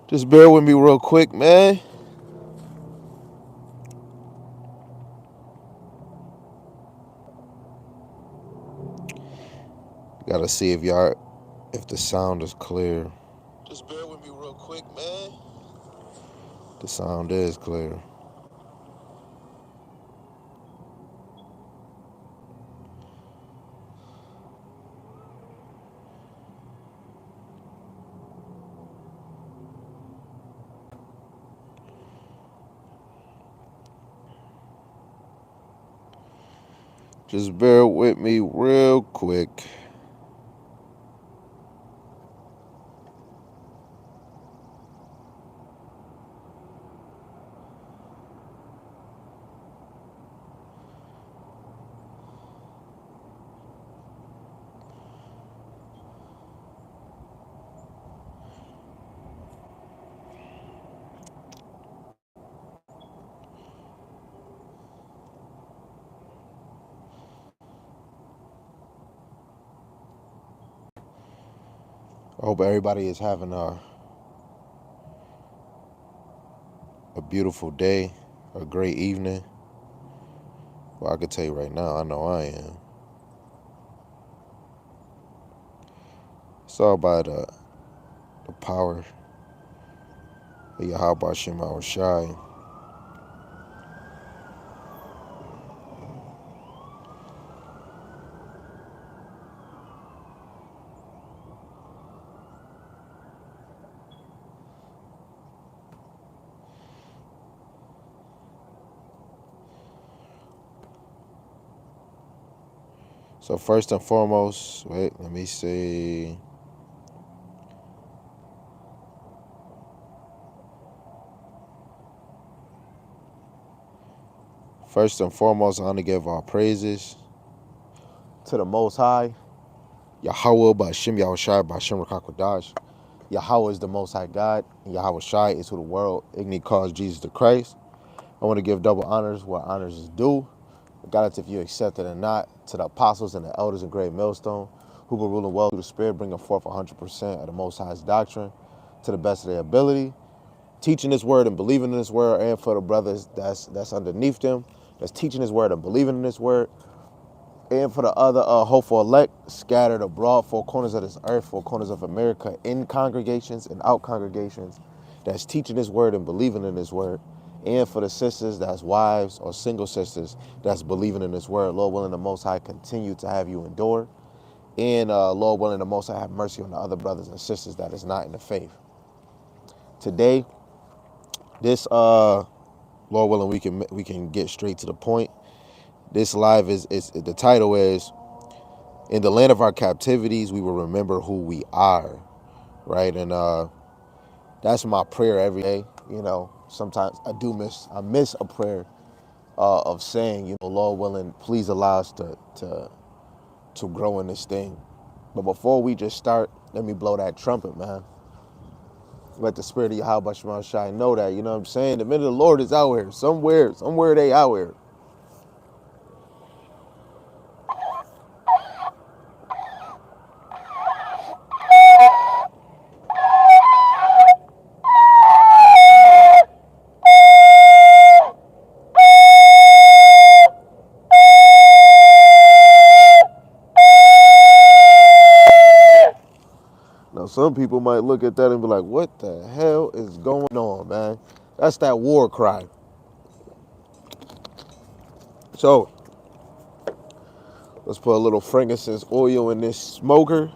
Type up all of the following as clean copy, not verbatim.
Just bear with me real quick, man. Gotta see if the sound is clear. Just bear with me real quick, man. The sound is clear. Just bear with me real quick. I hope everybody is having a beautiful day, a great evening. Well, I can tell you right now, I know I am. It's all about the power of Yahweh Shem Shai. So first and foremost, wait, let me see. First and foremost, I want to give our praises to the Most High, Yahweh Ba'Shem Yahushai Ba'Shem Rakakwadash. Yahweh is the Most High God, and Yahweh Shai is who the world ignorantly calls Jesus the Christ. I want to give double honors where honors is due, regardless if you accept it or not, to the apostles and the elders in Great Millstone, who were ruling well through the Spirit, bringing forth 100% of the Most High's doctrine to the best of their ability, teaching His word and believing in His word, and for the brothers that's underneath them, that's teaching His word and believing in His word, and for the other hopeful elect scattered abroad, four corners of this earth, four corners of America, in congregations and out congregations, that's teaching His word and believing in His word, and for the sisters that's wives or single sisters that's believing in His word. Lord willing, the Most High continue to have you endure, and Lord willing, the Most High have mercy on the other brothers and sisters that is not in the faith. Today, this Lord willing, we can get straight to the point. This live is the title is, in the land of our captivities, we will remember who we are, right? And that's my prayer every day. You know, sometimes I miss a prayer of saying, you know, Lord willing, please allow us to grow in this thing. But before we just start, let me blow that trumpet, man. Let the spirit of Yahweh Shema Shai know that, you know what I'm saying? The minute the Lord is out here, somewhere they out here. Now, some people might look at that and be like, what the hell is going on, man? That's that war cry. So, let's put a little frankincense oil in this smoker.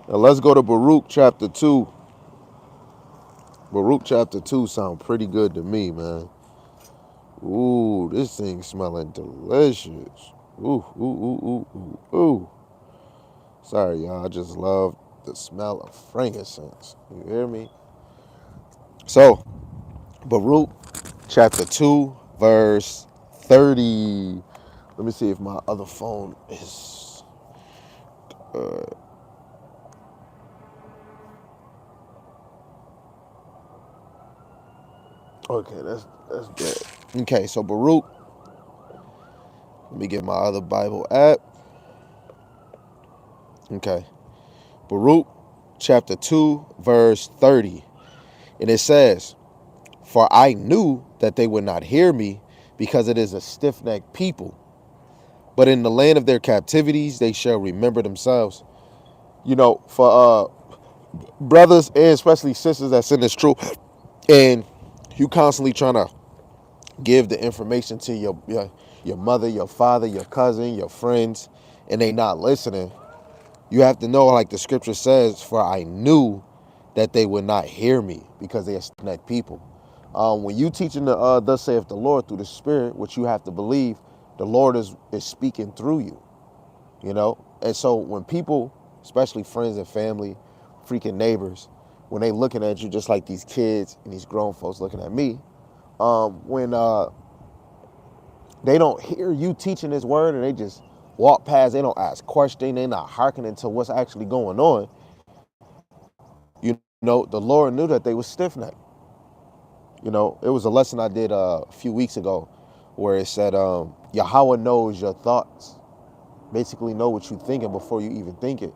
Now, let's go to Baruch chapter 2. Baruch chapter 2 sound pretty good to me, man. Ooh, this thing smelling delicious. Ooh, ooh, ooh, ooh, ooh, ooh. Sorry, y'all. I just love the smell of frankincense. You hear me? So, Baruch chapter 2, verse 30. Let me see if my other phone is. Okay, that's good. Okay, so Baruch. Let me get my other Bible app. Okay. Baruch chapter 2, verse 30. And it says, "For I knew that they would not hear me, because it is a stiff-necked people. But in the land of their captivities they shall remember themselves." For brothers and especially sisters that's in this truth, and you constantly trying to give the information to your mother, your father, your cousin, your friends, and they not listening. You have to know, like the scripture says, "For I knew that they would not hear me, because they are stiff-necked people." When you teaching the thus saith the Lord through the Spirit, which you have to believe, the Lord is speaking through you. And so when people, especially friends and family, freaking neighbors, when they looking at you just like these kids and these grown folks looking at me, when they don't hear you teaching this word and they just walk past, they don't ask questions, they not hearkening to what's actually going on, the Lord knew that they was stiff-necked. It was a lesson I did a few weeks ago where it said, Yahweh knows your thoughts. Basically know what you're thinking before you even think it.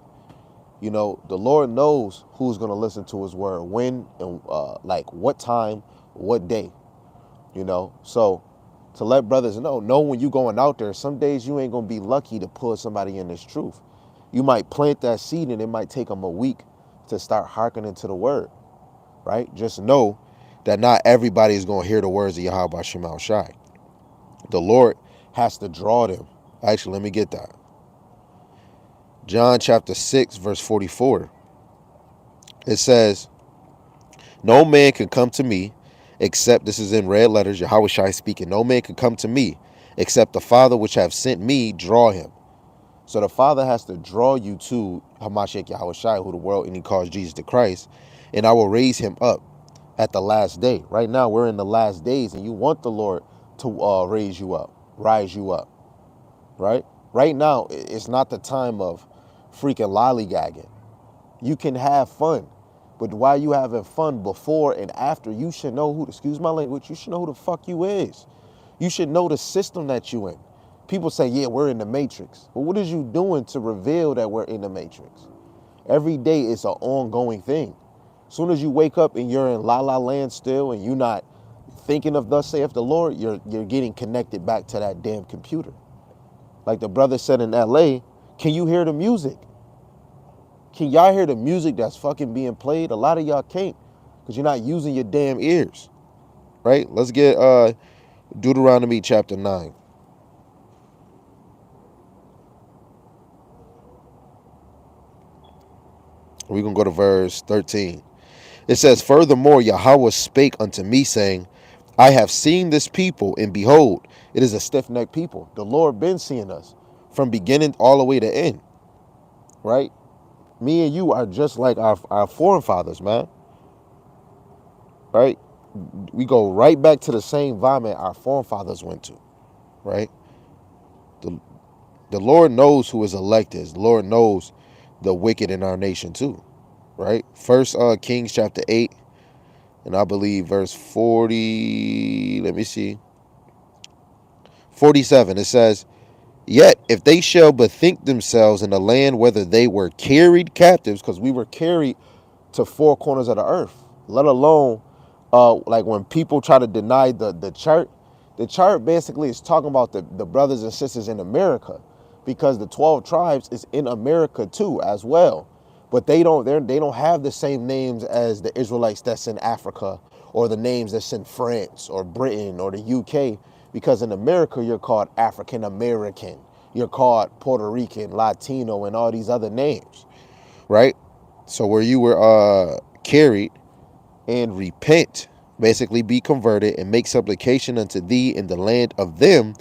The Lord knows who's going to listen to his word, when, and like what time, what day. So to let brothers know when you going out there, some days you ain't going to be lucky to pull somebody in this truth. You might plant that seed and it might take them a week to start hearkening to the word, right? Just know that not everybody is going to hear the words of Yahweh Shema Shai. The Lord has to draw them. Actually, let me get that. John chapter 6, verse 44. It says, "No man can come to me except," this is in red letters, Yahweh Shai speaking, "no man can come to me except the Father which have sent me draw him." So the Father has to draw you to Hamashiach Yahweh Shai, who the world and he calls Jesus the Christ, and I will raise him up at the last day. Right now we're in the last days, and you want the Lord to rise you up, right? Right now it's not the time of freaking lollygagging. You can have fun, but while you having fun, before and after, you should know who, excuse my language, you should know who the fuck you is. You should know the system that you in. People say, yeah, we're in the matrix. But what is you doing to reveal that we're in the matrix? Every day it's an ongoing thing. As soon as you wake up and you're in la la land still, and you're not thinking of thus saith the Lord, you're getting connected back to that damn computer. Like the brother said in LA, can you hear the music? Can y'all hear the music that's fucking being played? A lot of y'all can't, because you're not using your damn ears, right? Let's get Deuteronomy chapter 9. We're going to go to verse 13. It says, "Furthermore, Yahweh spake unto me, saying, I have seen this people, and behold, it is a stiff-necked people." The Lord been seeing us from beginning all the way to end, right? Me and you are just like our forefathers, man, right? We go right back to the same environment our forefathers went to, right? The Lord knows who his elect is. The Lord knows the wicked in our nation too, right? First Kings chapter 8, and I believe verse 40, let me see, 47, it says, "Yet if they shall bethink themselves in the land whether they were carried captives," because we were carried to four corners of the earth, let alone like when people try to deny the chart. The chart basically is talking about the brothers and sisters in America, because the 12 tribes is in America too as well, but they don't have the same names as the Israelites that's in Africa, or the names that's in France or Britain or the UK, because in America you're called African American, you're called Puerto Rican, Latino, and all these other names, right? So where you were carried, and repent, basically be converted, and make supplication unto thee in the land of them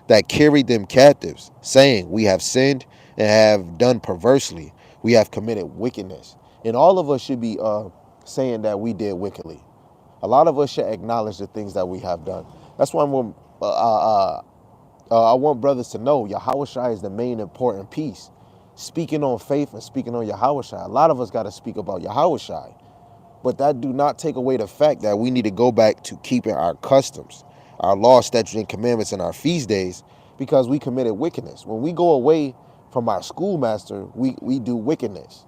that carried them captives, saying, we have sinned and have done perversely, we have committed wickedness. And all of us should be saying that we did wickedly. A lot of us should acknowledge the things that we have done. That's why I want brothers to know Yahweh Shai is the main important piece. Speaking on faith and speaking on Yahweh Shai. A lot of us got to speak about Yahweh Shai. But that do not take away the fact that we need to go back to keeping our customs, our laws, statutes, and commandments, and our feast days, because we committed wickedness. When we go away from our schoolmaster, we do wickedness.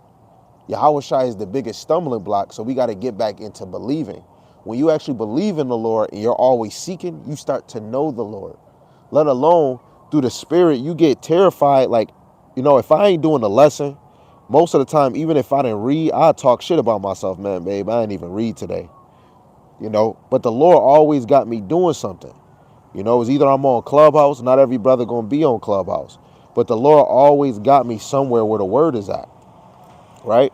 Yahweh Shai is the biggest stumbling block, so we got to get back into believing. When you actually believe in the Lord and you're always seeking, you start to know the Lord. Let alone through the Spirit, you get terrified. Like, if I ain't doing the lesson, most of the time, even if I didn't read, I talk shit about myself, man, babe. I didn't even read today, But the Lord always got me doing something. It's either I'm on Clubhouse. Not every brother gonna be on Clubhouse, but the Lord always got me somewhere where the word is at, right?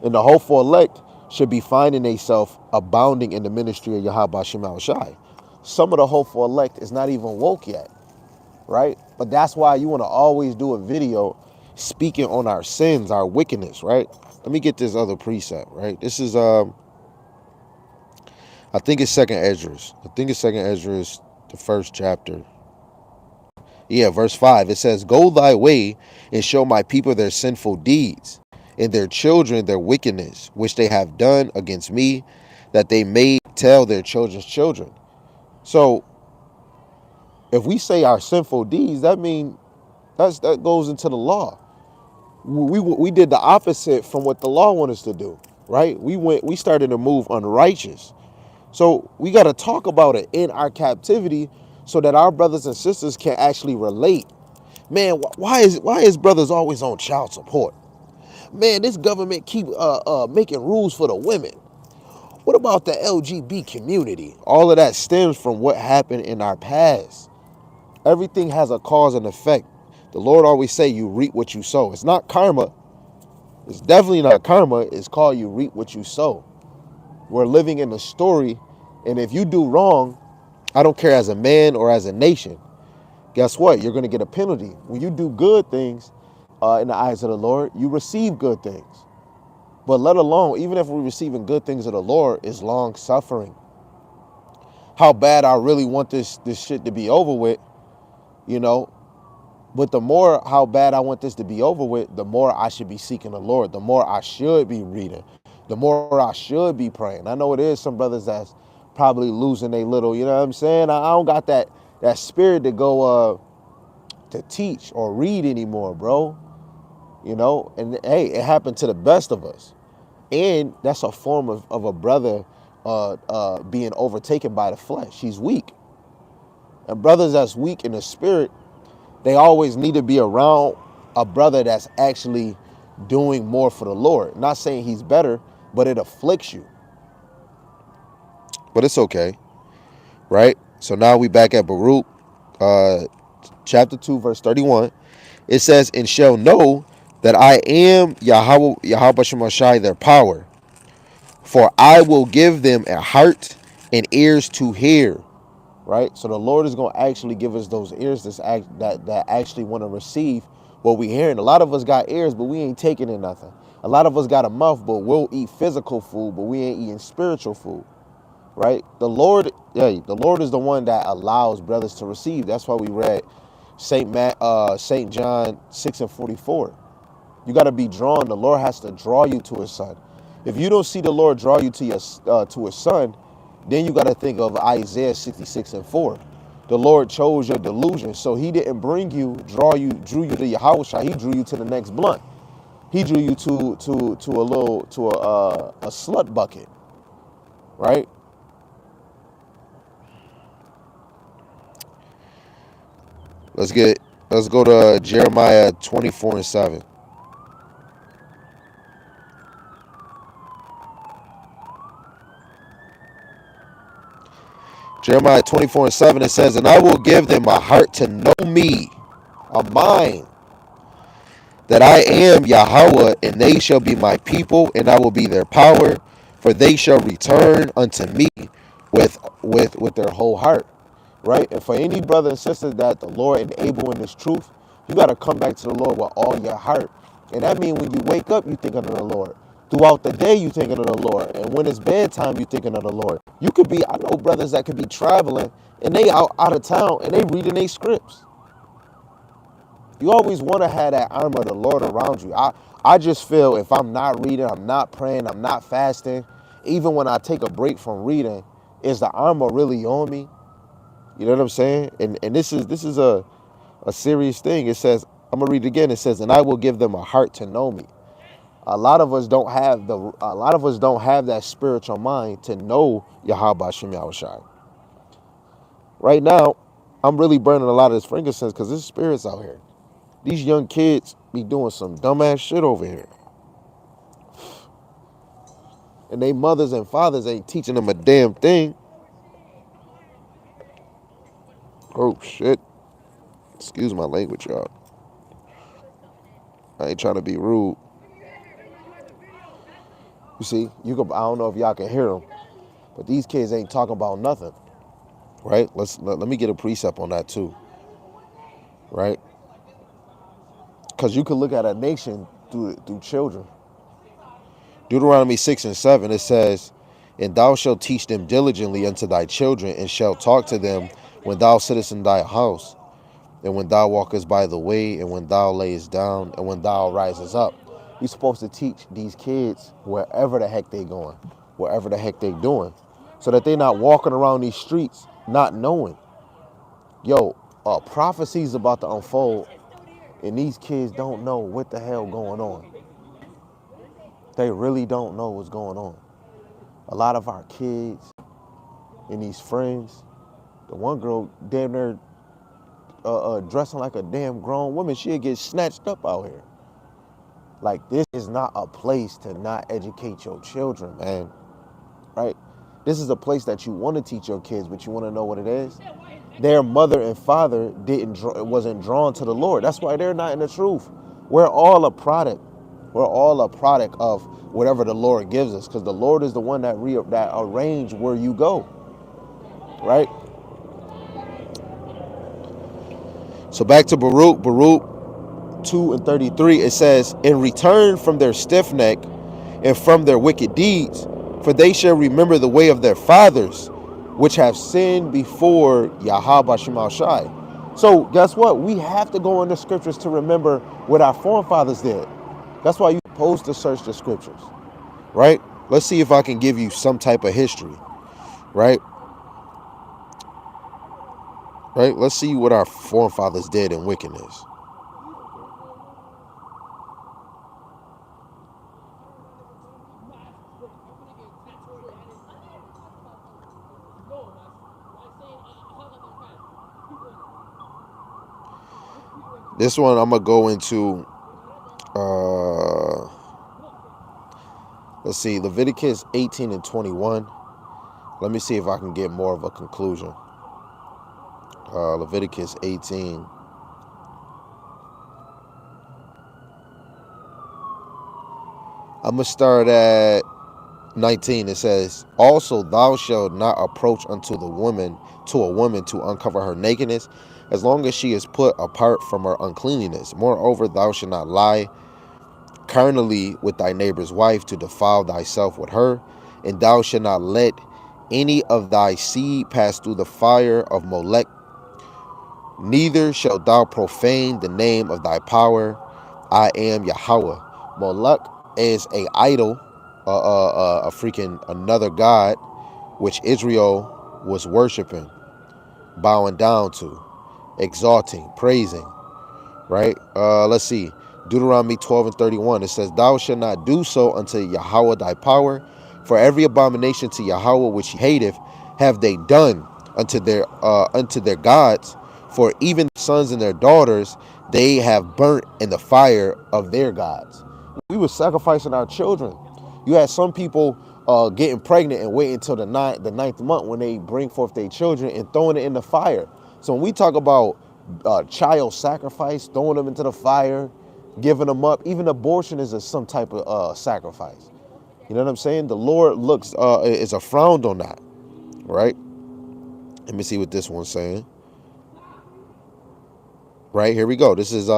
And the hopeful elect should be finding themselves abounding in the ministry of Yahweh Shem Shai. Some of the hopeful elect is not even woke yet, right? But that's why you want to always do a video speaking on our sins, our wickedness, right? Let me get this other precept, right? This is I think it's Second Esdras. The first chapter. Yeah, verse 5. It says, "Go thy way and show my people their sinful deeds, and their children their wickedness, which they have done against me, that they may tell their children's children." So if we say our sinful deeds, that means that goes into the law. We did the opposite from what the law wants us to do, right? We started to move unrighteous. So we got to talk about it in our captivity so that our brothers and sisters can actually relate. Man, why is brothers always on child support? Man, this government keep making rules for the women. What about the LGBT community? All of that stems from what happened in our past. Everything has a cause and effect. The Lord always say you reap what you sow. It's not karma. It's definitely not karma. It's called you reap what you sow. We're living in a story, and if you do wrong, I don't care as a man or as a nation, guess what? You're going to get a penalty. When you do good things in the eyes of the Lord, you receive good things. But let alone, even if we're receiving good things of the Lord, is long suffering. How bad I really want this shit to be over with, But the more how bad I want this to be over with, the more I should be seeking the Lord, the more I should be reading, the more I should be praying. I know it is some brothers that's probably losing a little, you know what I'm saying? I don't got that spirit to go to teach or read anymore, bro. And hey, it happened to the best of us. And that's a form of a brother being overtaken by the flesh. He's weak. And brothers that's weak in the spirit, they always need to be around a brother that's actually doing more for the Lord. Not saying he's better, but it afflicts you. But it's okay, right? So now we back at Baruch, chapter 2, verse 31. It says, "And shall know that I am Yahweh Shemashai, their power. For I will give them a heart and ears to hear." Right? So the Lord is going to actually give us those ears that actually want to receive what we hearing. A lot of us got ears, but we ain't taking in nothing. A lot of us got a mouth, but we'll eat physical food, but we ain't eating spiritual food. Right? The Lord is the one that allows brothers to receive. That's why we read St. John 6:44. You got to be drawn. The Lord has to draw you to his son. If you don't see the Lord draw you to his son, then you got to think of Isaiah 66:4. The Lord chose your delusion. So he didn't drew you to Yahweh. He drew you to the next blunt. He drew you to a slut bucket, right? Let's go to Jeremiah 24:7. Jeremiah 24:7, it says, "And I will give them a heart to know me, a mind, that I am Yahweh, and they shall be my people, and I will be their power, for they shall return unto me with their whole heart." Right? And for any brother and sister that the Lord enable in this truth, you got to come back to the Lord with all your heart. And that means when you wake up, you thinking of the Lord. Throughout the day, you thinking of the Lord. And when it's bedtime, you thinking of the Lord. I know brothers that could be traveling and they out of town and they reading their scripts. You always want to have that armor of the Lord around you. I just feel if I'm not reading, I'm not praying, I'm not fasting, even when I take a break from reading, is the armor really on me? You know what I'm saying? And this is a serious thing. It says, I'm gonna read it again. It says, "And I will give them a heart to know me." A lot of us don't have that spiritual mind to know Yahweh Shem Yahushai. Right now, I'm really burning a lot of this frankincense because there's spirits out here. These young kids be doing some dumbass shit over here. And they mothers and fathers ain't teaching them a damn thing. Oh shit. Excuse my language, y'all. I ain't trying to be rude. You see, I don't know if y'all can hear them, but these kids ain't talking about nothing. Right? Let me get a precept on that too. Right? Because you can look at a nation through children. Deuteronomy 6 and 7, it says, and thou shalt teach them diligently unto thy children, and shalt talk to them when thou sittest in thy house, and when thou walkest by the way, and when thou layest down, and when thou risest up. You're supposed to teach these kids wherever the heck they going, wherever the heck they doing, so that they not walking around these streets not knowing. Yo, prophecies about to unfold, and these kids don't know what the hell going on. They really don't know what's going on. A lot of our kids and these friends, the one girl damn near dressing like a damn grown woman, she'll get snatched up out here. Like, this is not a place to not educate your children, man. Right? This is a place that you want to teach your kids, but you want to know what it is. Their mother and father wasn't drawn to the Lord. That's why they're not in the truth. We're all a product. We're all a product of whatever the Lord gives us, because the Lord is the one that arrange where you go. Right? So back to Baruch 2 and 33, it says, in return from their stiff neck and from their wicked deeds, for they shall remember the way of their fathers, which have sinned before Yahweh Shema Shai. So guess what? We have to go in the scriptures to remember what our forefathers did. That's why you're supposed to search the scriptures, right? Let's see if I can give you some type of history, right? Right? Let's see what our forefathers did in wickedness. This one I'm gonna go into. Let's see, Leviticus 18 and 21. Let me see if I can get more of a conclusion. Leviticus 18. I'm gonna start at 19. It says, also thou shalt not approach unto a woman to uncover her nakedness, as long as she is put apart from her uncleanliness. Moreover, thou shalt not lie carnally with thy neighbor's wife to defile thyself with her, and thou shalt not let any of thy seed pass through the fire of Molech, neither shalt thou profane the name of thy power. I am Yahweh. Molech is a idol, a freaking another god, which Israel was worshiping, bowing down to, exalting, praising. Right? Let's see. Deuteronomy 12 and 31. It says, thou shalt not do so unto Yahweh thy power, for every abomination to Yahweh which he hateth have they done unto their gods, for even their sons and their daughters they have burnt in the fire of their gods. We were sacrificing our children. You had some people getting pregnant and waiting until the ninth month when they bring forth their children and throwing it in the fire. So when we talk about child sacrifice, throwing them into the fire, giving them up, even abortion is some type of sacrifice. You know what I'm saying? The Lord is a frown on that, right? Let me see what this one's saying. Right, here we go. This is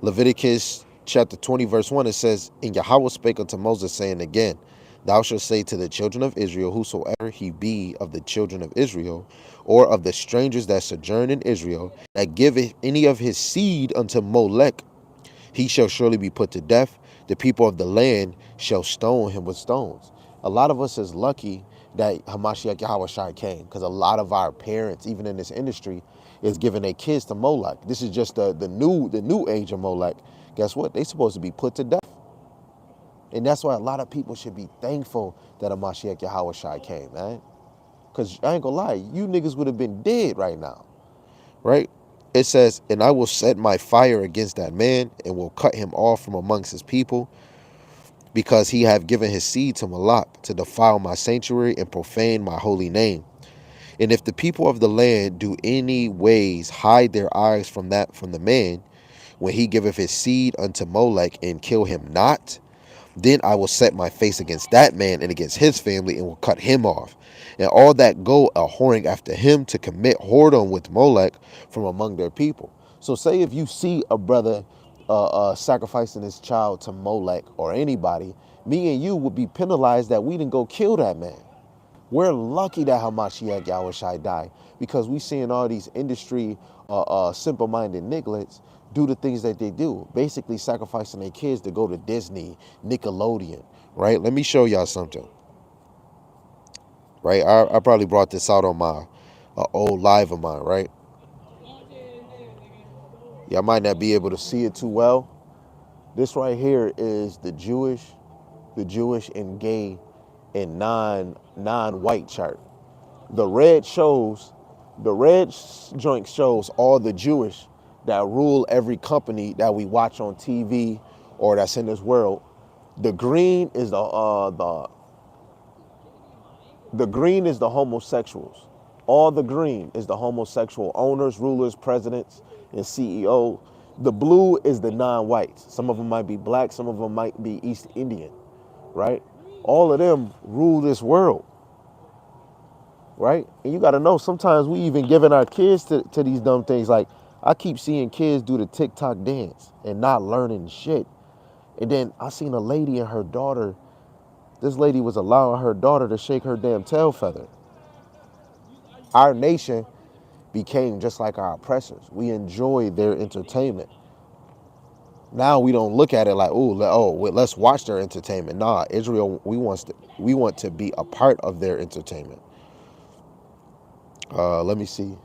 Leviticus chapter 20, verse 1. It says, and Yahweh spake unto Moses, saying again, thou shalt say to the children of Israel, whosoever he be of the children of Israel, or of the strangers that sojourn in Israel, that giveth any of his seed unto Molech, he shall surely be put to death. The people of the land shall stone him with stones. A lot of us is lucky that Hamashiach Yahweh Shai came, because a lot of our parents, even in this industry, is giving their kids to Molech. This is just the new age of Molech. Guess what? They supposed to be put to death. And that's why a lot of people should be thankful that a Mashiach Yahweh Shai came, man. Because I ain't gonna lie, you niggas would have been dead right now, right? It says, and I will set my fire against that man and will cut him off from amongst his people, because he have given his seed to Malak to defile my sanctuary and profane my holy name. And if the people of the land do any ways hide their eyes from the man, when he giveth his seed unto Molech, and kill him not, then I will set my face against that man and against his family, and will cut him off, and all that go a whoring after him to commit whoredom with Molech from among their people. So say if you see a brother sacrificing his child to Molech or anybody, me and you would be penalized that we didn't go kill that man. We're lucky that Hamashiach Yahushai died, because we seeing all these industry simple-minded nigglets do the things that they do, basically sacrificing their kids to go to Disney, Nickelodeon, right? Let me show y'all something, right? I probably brought this out on my old live of mine, right? Y'all might not be able to see it too well. This right here is the Jewish and gay and non-white chart. The red joint shows all the Jewish that rule every company that we watch on TV or that's in this world. The green is the green is the homosexuals. All the green is the homosexual owners, rulers, presidents, and CEO. The blue is the non-whites. Some of them might be black, some of them might be East Indian, right? All of them rule this world, right? And you got to know, sometimes we even giving our kids to these dumb things. Like, I keep seeing kids do the TikTok dance and not learning shit. And then I seen a lady and her daughter. This lady was allowing her daughter to shake her damn tail feather. Our nation became just like our oppressors. We enjoy their entertainment. Now we don't look at it like, let's watch their entertainment. Nah, Israel, we want to be a part of their entertainment. Let me see.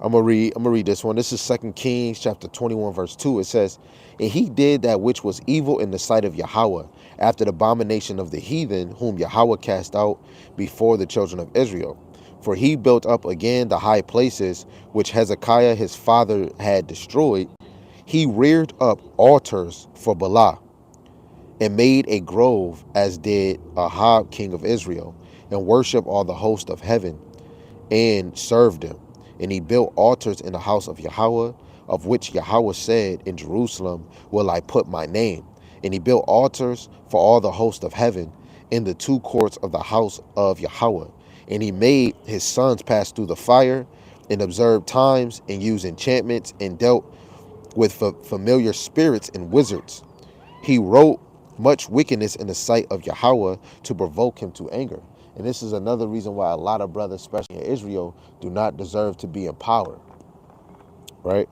I'm gonna read this one. This is 2 Kings chapter 21 verse 2. It says, and he did that which was evil in the sight of Yahweh, after the abomination of the heathen, whom Yahweh cast out before the children of Israel. For he built up again the high places which Hezekiah his father had destroyed. He reared up altars for Baalah, and made a grove, as did Ahab king of Israel, and worshiped all the host of heaven, and served him. And he built altars in the house of Yahweh, of which Yahweh said, in Jerusalem will I put my name. And he built altars for all the host of heaven in the two courts of the house of Yahweh. And he made his sons pass through the fire, and observed times, and used enchantments, and dealt with familiar spirits and wizards. He wrote much wickedness in the sight of Yahweh to provoke him to anger. And this is another reason why a lot of brothers, especially in Israel, do not deserve to be in power, right?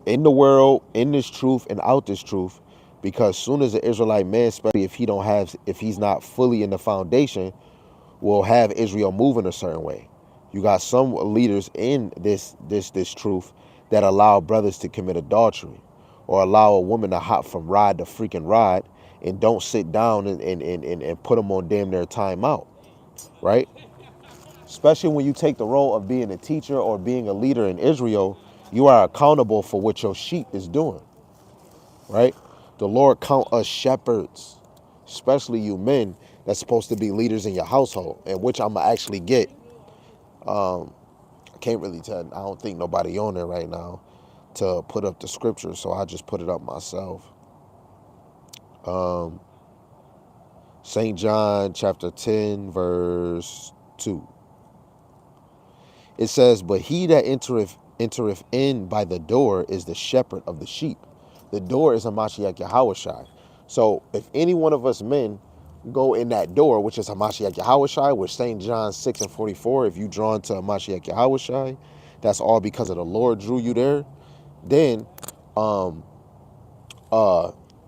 In the world, in this truth and out this truth, because soon as the Israelite man, especially if he's not fully in the foundation, will have Israel moving a certain way. You got some leaders in this truth that allow brothers to commit adultery, or allow a woman to hop from rod to freaking rod, and don't sit down and put them on damn near time out, right? Especially when you take the role of being a teacher or being a leader in Israel, you are accountable for what your sheep is doing, right? The Lord count us shepherds, especially you men that's supposed to be leaders in your household, and which I'm gonna actually get. I can't really tell. I don't think nobody on there right now to put up the scripture, so I just put it up myself. St. John chapter 10 verse 2. It says, but he that entereth in by the door is the shepherd of the sheep. The door is Hamashiach Yahushai. So if any one of us men go in that door, which is Hamashiach Yahushai, which St. John 6 and 44, if you drawn to Hamashiach Yahushai, that's all because of the Lord drew you there. Then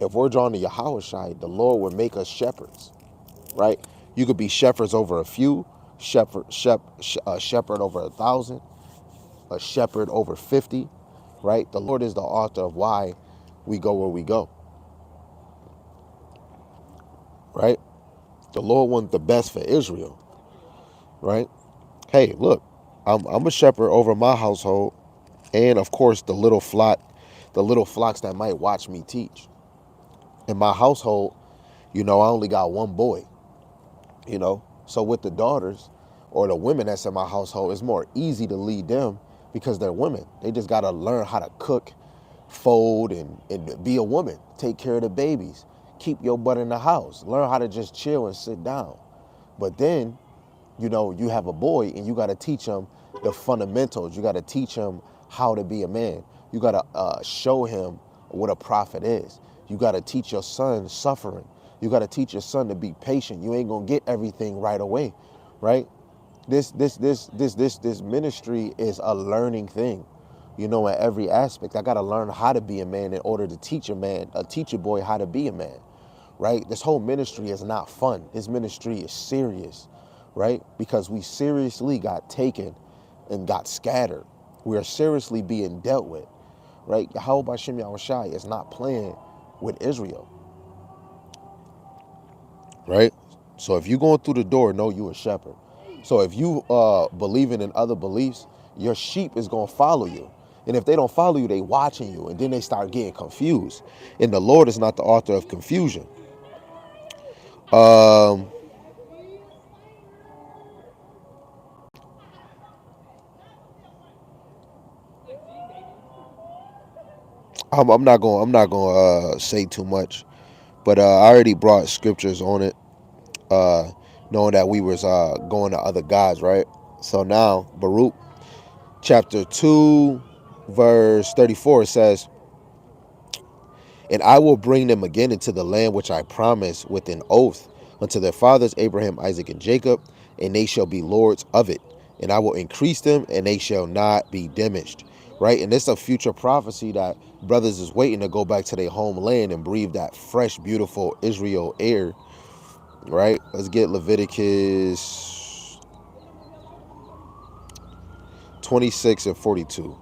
if we're drawn to Yahushai, the Lord would make us shepherds, right? You could be shepherds over a few, a shepherd over 1,000, a shepherd over 50, right? The Lord is the author of why we go where we go, right? The Lord wants the best for Israel, right? Hey, look, I'm a shepherd over my household, and of course the little flocks that might watch me teach. In my household, I only got one boy, So with the daughters or the women that's in my household, it's more easy to lead them because they're women. They just got to learn how to cook, fold, and be a woman. Take care of the babies. Keep your butt in the house. Learn how to just chill and sit down. But then, you have a boy and you got to teach him the fundamentals. You got to teach him how to be a man. You got to show him what a prophet is. You got to teach your son suffering. You got to teach your son to be patient. You ain't gonna get everything right away, right? This ministry is a learning thing, in every aspect. I got to learn how to be a man in order to teach a boy how to be a man, right? This whole ministry is not fun. This ministry is serious, right? Because we seriously got taken and got scattered. We are seriously being dealt with, right? Yahweh Bashem Yahushai is not playing with Israel, right? So if you're going through the door, know you a shepherd. So if you believing in other beliefs, your sheep is going to follow you. And if they don't follow you, they watching you. And then they start getting confused. And the Lord is not the author of confusion. Um, I'm not going to say too much, but I already brought scriptures on it, uh, knowing that we was going to other gods, right? So now Baruch chapter 2 verse 34 says, "And I will bring them again into the land which I promised with an oath unto their fathers Abraham, Isaac, and Jacob, and they shall be lords of it. And I will increase them, and they shall not be diminished." Right? And this is a future prophecy that brothers is waiting to go back to their homeland and breathe that fresh, beautiful Israel air. Right? Let's get Leviticus 26 and 42.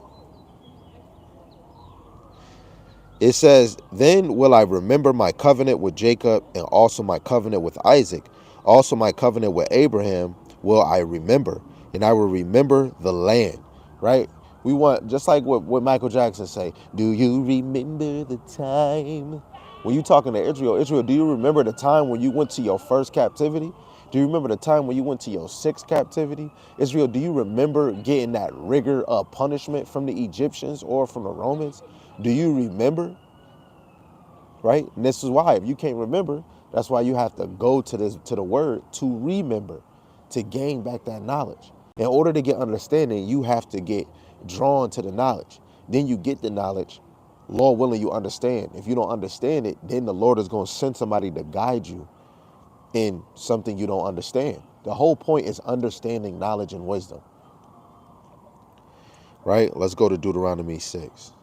It says, "Then will I remember my covenant with Jacob and also my covenant with Isaac. Also my covenant with Abraham will I remember, and I will remember the land." Right? We want, just like what Michael Jackson say, "Do you remember the time?" When you talking to Israel, do you remember the time when you went to your first captivity? Do you remember the time when you went to your sixth captivity? Israel, do you remember getting that rigor of punishment from the Egyptians or from the Romans? Do you remember? Right? And this is why, if you can't remember, that's why you have to go to the word to remember, to gain back that knowledge. In order to get understanding, you have to get drawn to the knowledge. Then you get the knowledge. Lord willing, you understand. If you don't understand it, then the Lord is going to send somebody to guide you in something you don't understand. The whole point is understanding knowledge and wisdom. Right? Let's go to Deuteronomy 6.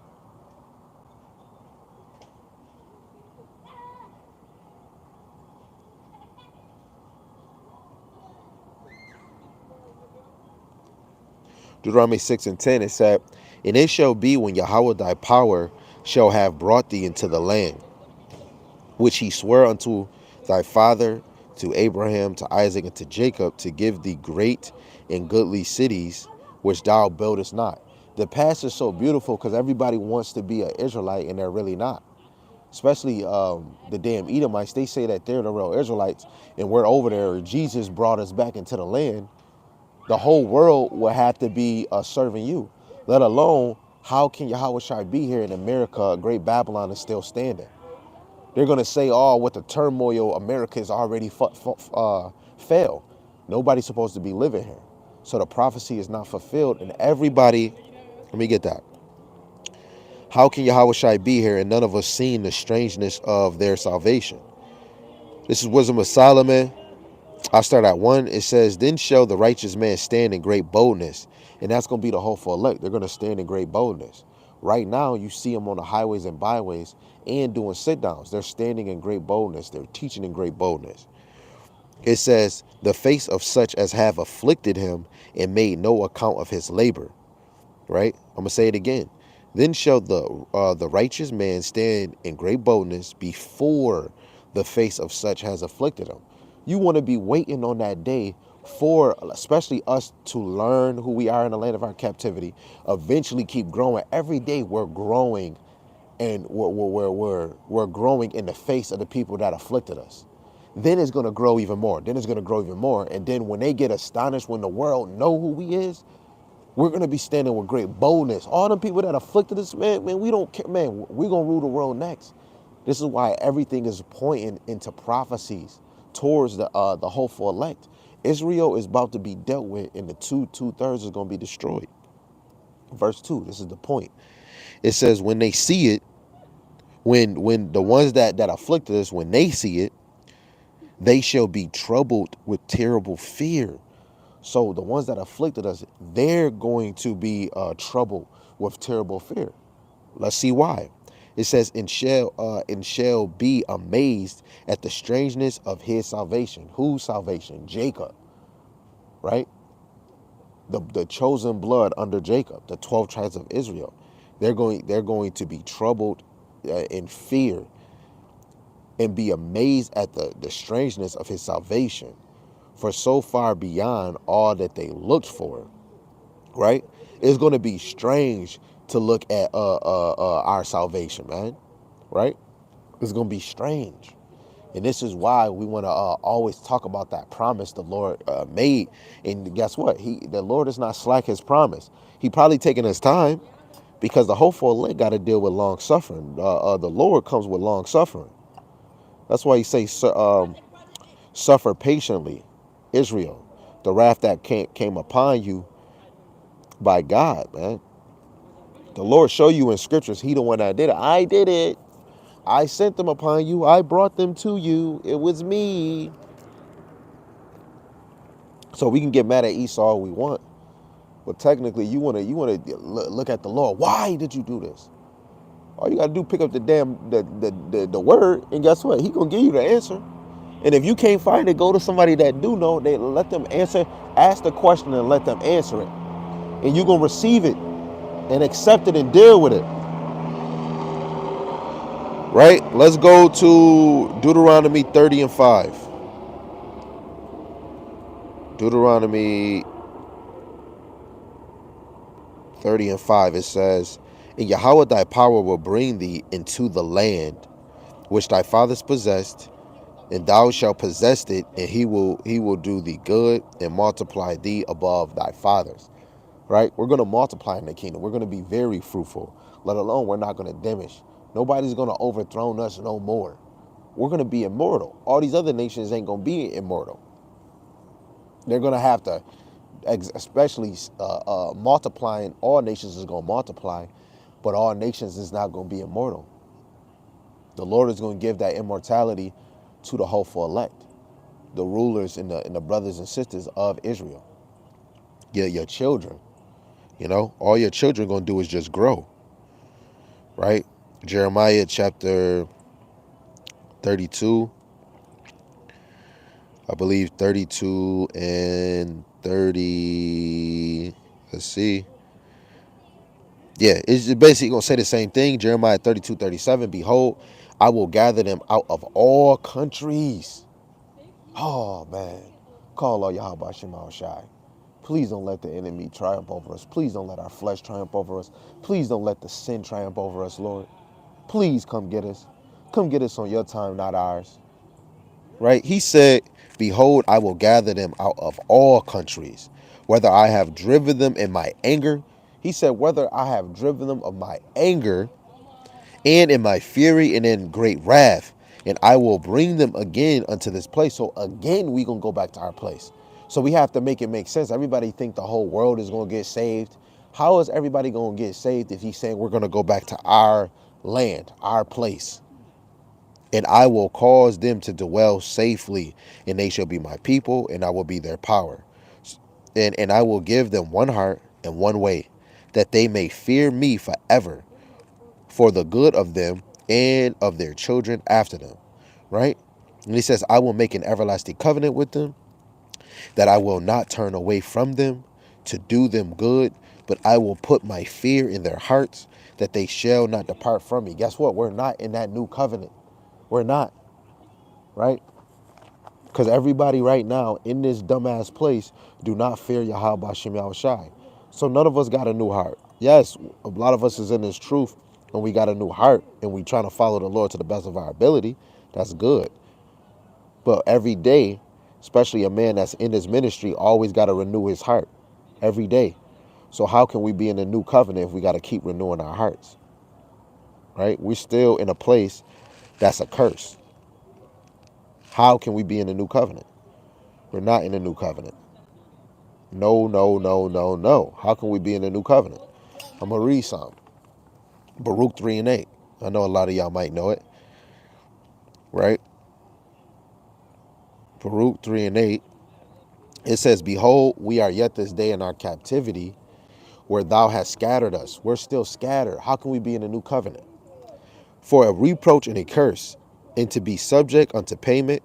Deuteronomy 6 and 10, it said, "And it shall be when Yahweh thy power shall have brought thee into the land, which he sware unto thy father, to Abraham, to Isaac, and to Jacob, to give thee great and goodly cities, which thou buildest not." The past is so beautiful because everybody wants to be an Israelite and they're really not. Especially the damn Edomites, they say that they're the real Israelites and we're over there. Jesus brought us back into the land. The whole world will have to be serving you. Let alone, how can Yahweh Shai be here in America, great Babylon is still standing? They're going to say, "Oh, with the turmoil, America is already failed. Nobody's supposed to be living here." So the prophecy is not fulfilled. And everybody, let me get that. How can Yahweh Shai be here and none of us seen the strangeness of their salvation? This is Wisdom of Solomon. I'll start at 1. It says, "Then shall the righteous man stand in great boldness." And that's going to be the hopeful elect. They're going to stand in great boldness. Right now, you see them on the highways and byways and doing sit downs. They're standing in great boldness. They're teaching in great boldness. It says, "The face of such as have afflicted him and made no account of his labor." Right? I'm going to say it again. Then shall the righteous man stand in great boldness before the face of such has afflicted him. You want to be waiting on that day for especially us to learn who we are in the land of our captivity, eventually keep growing. Every day we're growing, and we're growing in the face of the people that afflicted us. Then it's going to grow even more. Then it's going to grow even more. And then when they get astonished, when the world know who we is, we're going to be standing with great boldness. All the people that afflicted us, man, we don't care. Man, we're going to rule the world next. This is why everything is pointing into prophecies towards the hopeful elect. Israel is about to be dealt with, and the two-thirds is going to be destroyed. Verse 2, this is the point. It says, when they see it, when the ones that afflicted us, when they see it, they shall be troubled with terrible fear. So the ones that afflicted us, they're going to be troubled with terrible fear. Let's see why. It says, and shall be amazed at the strangeness of his salvation. Whose salvation? Jacob, right? The chosen blood under Jacob, the 12 tribes of Israel. They're going to be troubled in fear and be amazed at the strangeness of his salvation, for so far beyond all that they looked for. Right? It's going to be strange to look at our salvation, man. Right? It's going to be strange. And this is why we want to always talk about that promise the Lord made. And guess what? The Lord is not slack his promise. He probably taking his time, because the hopeful elect got to deal with long suffering. The Lord comes with long suffering. That's why he says, suffer patiently, Israel. The wrath that came upon you by God, man. The Lord show you in scriptures, he the one that did it. I did it. I sent them upon you. I brought them to you. It was me. So we can get mad at Esau all we want, but technically you want to look at the Lord. Why did you do this? All you got to do, pick up the the word, and guess what? He going to give you the answer. And if you can't find it, go to somebody that do know. They let them answer. Ask the question and let them answer it. And you're going to receive it and accept it and deal with it. Right? Let's go to Deuteronomy 30 and 5. Deuteronomy 30 and 5. It says, and Yahweh thy power will bring thee into the land which thy fathers possessed, and thou shalt possess it, and he will do thee good and multiply thee above thy fathers. Right? We're going to multiply in the kingdom. We're going to be very fruitful. Let alone we're not going to diminish. Nobody's going to overthrow us no more. We're going to be immortal. All these other nations ain't going to be immortal. They're going to have to, especially multiplying. All nations is going to multiply, but all nations is not going to be immortal. The Lord is going to give that immortality to the hopeful elect, the rulers and the brothers and sisters of Israel. Your children. All your children are going to do is just grow. Right? Jeremiah chapter 32, I believe 32 and 30. Let's see. Yeah, it's basically going to say the same thing. Jeremiah 32:37. Behold, I will gather them out of all countries. Oh, man. Call all Yahweh Shema Shai. Please don't let the enemy triumph over us. Please don't let our flesh triumph over us. Please don't let the sin triumph over us, Lord. Please come get us. Come get us on your time, not ours. Right? He said, behold, I will gather them out of all countries, whether I have driven them in my anger. He said, whether I have driven them of my anger and in my fury and in great wrath, and I will bring them again unto this place. So again, we going to go back to our place. So we have to make it make sense. Everybody think the whole world is going to get saved. How is everybody going to get saved if he's saying we're going to go back to our land, our place? And I will cause them to dwell safely, and they shall be my people, and I will be their power. And I will give them one heart and one way, that they may fear me forever, for the good of them and of their children after them. Right? And he says, I will make an everlasting covenant with them, that I will not turn away from them, to do them good, but I will put my fear in their hearts that they shall not depart from me. Guess what? We're not in that new covenant. We're not, right? Because everybody right now in this dumbass place do not fear Yahweh Hashem Yahushai. So none of us got a new heart. Yes, a lot of us is in this truth and we got a new heart and we trying to follow the Lord to the best of our ability. That's good. But every day, especially a man that's in his ministry, always got to renew his heart every day. So how can we be in a new covenant if we got to keep renewing our hearts, right? We're still in a place that's a curse. How can we be in a new covenant? We're not in a new covenant. No, no, no, no, no. How can we be in a new covenant? I'm going to read some. Baruch 3 and 8. I know a lot of y'all might know it, right? Baruch 3 and 8. It says, behold, we are yet this day in our captivity where thou hast scattered us. We're still scattered. How can we be in a new covenant? For a reproach and a curse, and to be subject unto payment,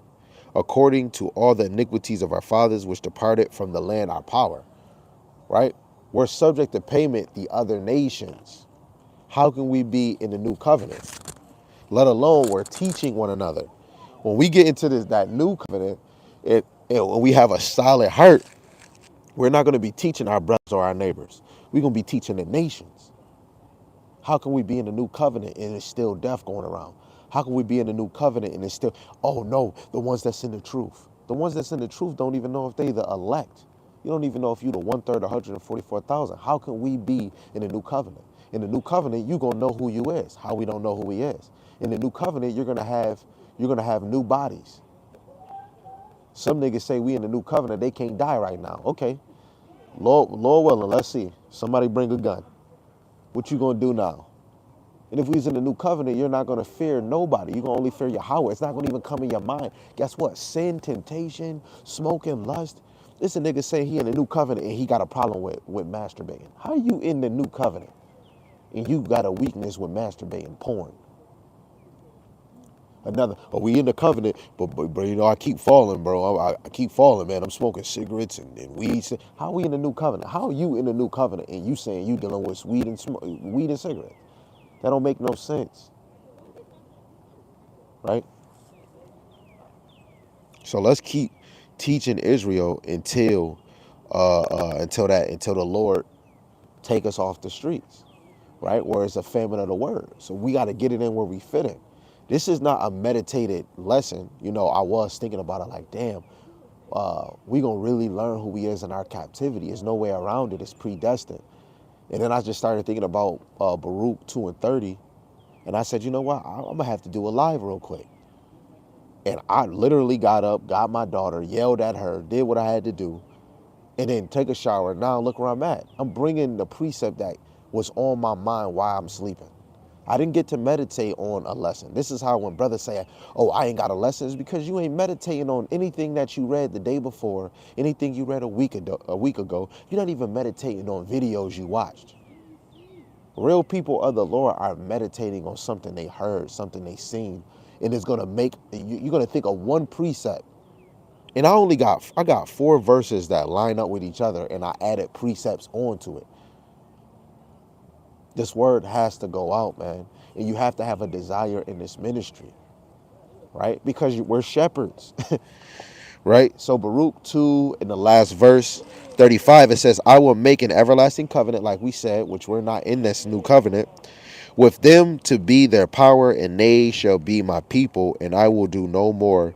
according to all the iniquities of our fathers which departed from the land our power. Right? We're subject to payment the other nations. How can we be in the new covenant? Let alone we're teaching one another. When we get into that new covenant, when we have a solid heart, we're not going to be teaching our brothers or our neighbors. We're going to be teaching the nations. How can we be in the new covenant and it's still death going around? How can we be in the new covenant and it's still, oh no, the ones that's in the truth. The ones that's in the truth don't even know if they the elect. You don't even know if you the 1/3 of 144,000. How can we be in the new covenant? In the new covenant, you gonna know who you is. How we don't know who he is. In the new covenant, you're gonna have new bodies. Some niggas say we in the new covenant, they can't die right now. Okay, Lord willing, let's see. Somebody bring a gun. What you gonna do now? And if we was in the new covenant, you're not gonna fear nobody. You're gonna only fear Yahweh. It's not gonna even come in your mind. Guess what? Sin, temptation, smoking, lust. This a nigga saying he in the new covenant and he got a problem with masturbating. How are you in the new covenant and you got a weakness with masturbating, porn? Another, we in the covenant, but you know, I keep falling, bro. I keep falling, man. I'm smoking cigarettes and weed. How are we in the new covenant? How are you in the new covenant and you saying you dealing with weed and cigarettes? That don't make no sense, right? So let's keep teaching Israel until the Lord take us off the streets, right? Where it's a famine of the word. So we got to get it in where we fit in. This is not a meditated lesson. You know, I was thinking about it like, damn, we gonna really learn who he is in our captivity. There's no way around it. It's predestined. And then I just started thinking about Baruch 2 and 30. And I said, you know what? I'm going to have to do a live real quick. And I literally got up, got my daughter, yelled at her, did what I had to do, and then take a shower. Now look where I'm at. I'm bringing the precept that was on my mind while I'm sleeping. I didn't get to meditate on a lesson. This is how when brothers say, oh, I ain't got a lesson, it's because you ain't meditating on anything that you read the day before, anything you read a week ago. You're not even meditating on videos you watched. Real people of the Lord are meditating on something they heard, something they seen, and it's gonna make you're gonna think of one precept. And I got 4 verses that line up with each other, and I added precepts onto it. This word has to go out, man, and you have to have a desire in this ministry, right? Because we're shepherds, right? So Baruch 2 in the last verse, 35, it says, I will make an everlasting covenant, like we said, which we're not in this new covenant, with them to be their power, and they shall be my people, and I will do no more.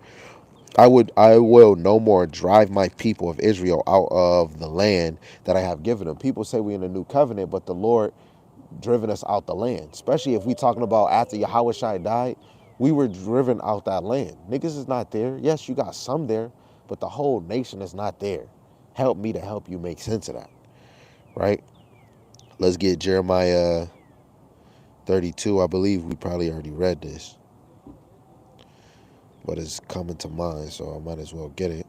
I will no more drive my people of Israel out of the land that I have given them. People say we're in a new covenant, but the Lord driven us out the land. Especially if we talking about after Yahweh Shai died, we were driven out that land. Niggas is not there. Yes, you got some there, but the whole nation is not there. Help me to help you make sense of that, right? Let's get Jeremiah 32. I believe we probably already read this, but it's coming to mind, so I might as well get it.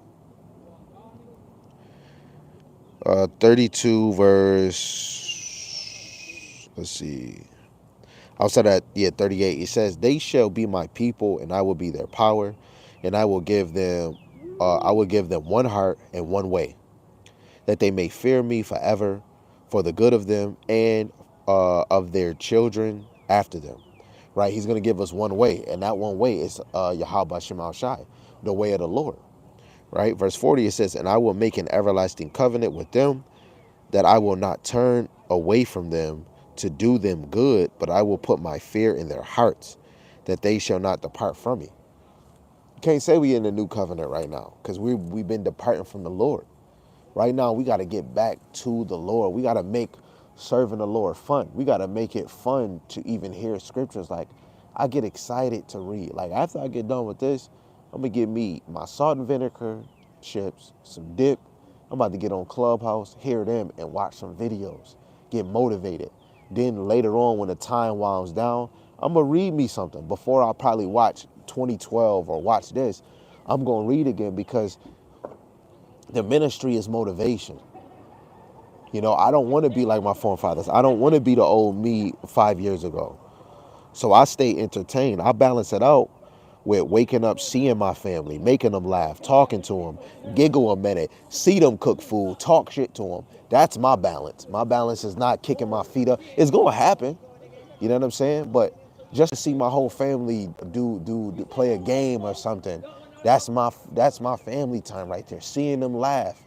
32 verse, let's see. Outside that, 38, it says, they shall be my people, and I will be their power, and I will give them one heart and one way, that they may fear me forever, for the good of them and of their children after them. Right? He's going to give us one way, and that one way is Yahweh Shema Shai, the way of the Lord. Right? Verse 40, it says, and I will make an everlasting covenant with them, that I will not turn away from them to do them good, but I will put my fear in their hearts, that they shall not depart from me. You can't say we in the new covenant right now, because we've been departing from the Lord. Right now, we got to get back to the Lord. We got to make serving the Lord fun. We got to make it fun to even hear scriptures. Like, I get excited to read. Like, after I get done with this, I'm going to get me my salt and vinegar chips, some dip. I'm about to get on Clubhouse, hear them, and watch some videos. Get motivated. Then later on, when the time winds down, I'm going to read me something. Before I probably watch 2012 or watch this, I'm going to read again, because the ministry is motivation. You know, I don't want to be like my forefathers. I don't want to be the old me 5 years ago. So I stay entertained. I balance it out with waking up, seeing my family, making them laugh, talking to them, giggle a minute, see them cook food, talk shit to them. That's my balance. My balance is not kicking my feet up. It's going to happen. You know what I'm saying? But just to see my whole family do play a game or something, that's my family time right there. Seeing them laugh.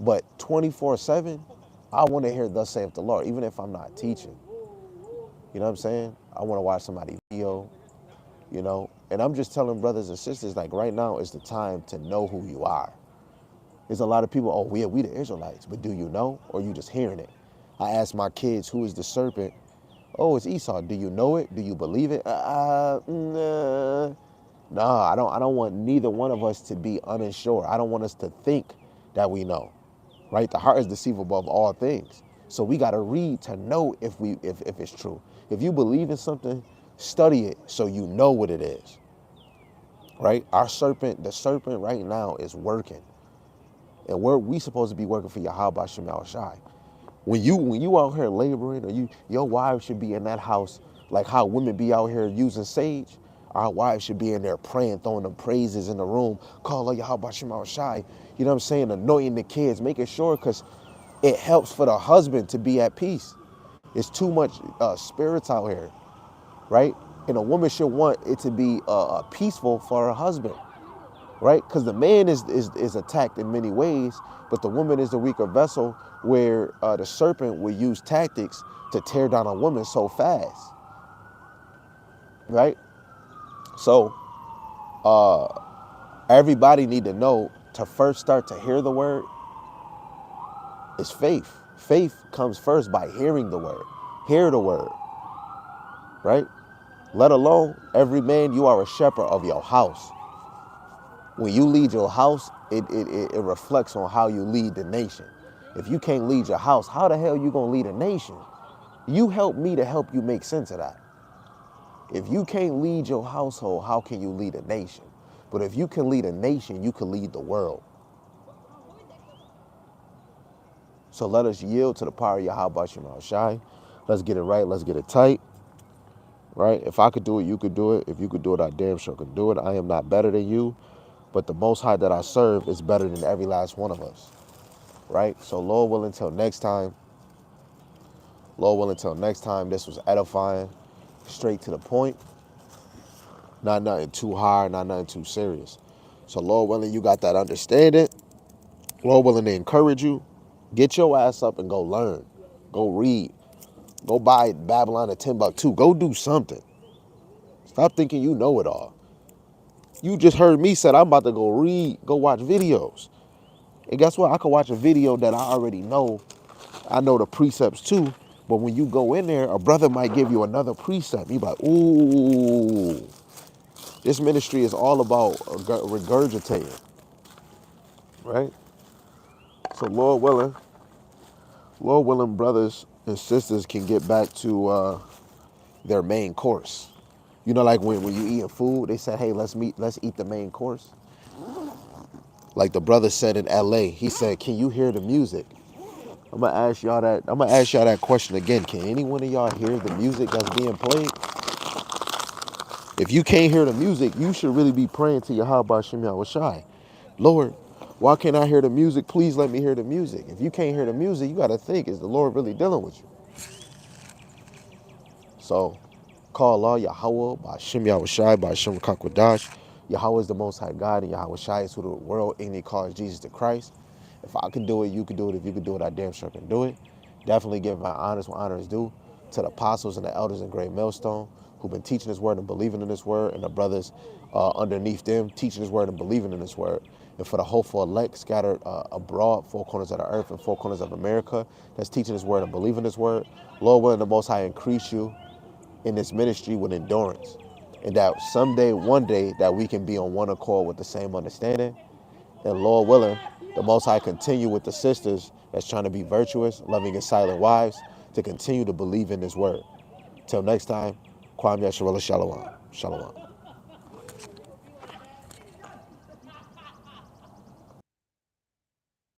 But 24/7, I want to hear thus saith the Lord, even if I'm not teaching. You know what I'm saying? I want to watch somebody's video, you know. And I'm just telling brothers and sisters, like, right now is the time to know who you are. There's a lot of people, oh, we the Israelites, but do you know, or you just hearing it? I ask my kids, who is the serpent? Oh, it's Esau. Do you know it? Do you believe it? Nah. Nah, I don't want neither one of us to be unsure. I don't want us to think that we know. Right? The heart is deceivable above all things. So we got to read to know if it's true. If you believe in something, study it so you know what it is. Right? The serpent right now is working. And we supposed to be working for Yahweh Shem Shai. When you out here laboring, or your wives should be in that house, like how women be out here using sage. Our wives should be in there praying, throwing them praises in the room, call her Yahweh Shem Shai. You know what I'm saying? Anointing the kids, making sure, because it helps for the husband to be at peace. It's too much spirits out here, right? And a woman should want it to be peaceful for her husband, right? Because the man is attacked in many ways, but the woman is the weaker vessel, where the serpent will use tactics to tear down a woman so fast, right? So everybody need to know, to first start to hear the word is faith. Faith comes first by hearing the word. Hear the word, right? Let alone, every man, you are a shepherd of your house. When you lead your house, it reflects on how you lead the nation. If you can't lead your house, how the hell you gonna lead a nation? You help me to help you make sense of that. If you can't lead your household, how can you lead a nation? But if you can lead a nation, you can lead the world. So let us yield to the power of Yahweh Shem Shai. Let's get it right. Let's get it tight. Right? If I could do it, you could do it. If you could do it, I damn sure could do it. I am not better than you, but the Most High that I serve is better than every last one of us. Right? So Lord willing, until next time. Lord willing, until next time. This was edifying, straight to the point. Not nothing too hard, not nothing too serious. So Lord willing, you got that understanding. Lord willing to encourage you. Get your ass up and go learn. Go read. Go buy Babylon at $10. Go do something. Stop thinking you know it all. You just heard me say I'm about to go read, go watch videos. And guess what? I can watch a video that I already know. I know the precepts too. But when you go in there, a brother might give you another precept. You be like, ooh. This ministry is all about regurgitating. Right? So Lord willing, brothers and sisters can get back to their main course. You know, like when you eating food, they say, hey, let's eat the main course. Like the brother said in LA, he said, can you hear the music? I'm gonna ask y'all that question again. Can any one of y'all hear the music that's being played? If you can't hear the music, you should really be praying to Yahweh Shem Shai. Lord, Why can't I hear the music? Please let me hear the music. If you can't hear the music, you got to think, is the Lord really dealing with you? So, call Allah Yahweh, by Shem Yahushai, by Shem Kakwadash. Yahweh is the Most High God, and Yahweh Shai is who the world in it calls Jesus the Christ. If I can do it, you can do it. If you can do it, I damn sure can do it. Definitely give my honors what honor is due to the apostles and the elders in Great Millstone who've been teaching this word and believing in this word, and the brothers underneath them teaching this word and believing in this word. And for the hopeful elect scattered abroad, four corners of the earth and four corners of America, that's teaching this word and believing this word. Lord willing, the Most High increase you in this ministry with endurance. And that someday, one day, that we can be on one accord with the same understanding. And Lord willing, the Most High continue with the sisters that's trying to be virtuous, loving and silent wives, to continue to believe in this word. Till next time, Kwame Yasharala Shalom. Shalom.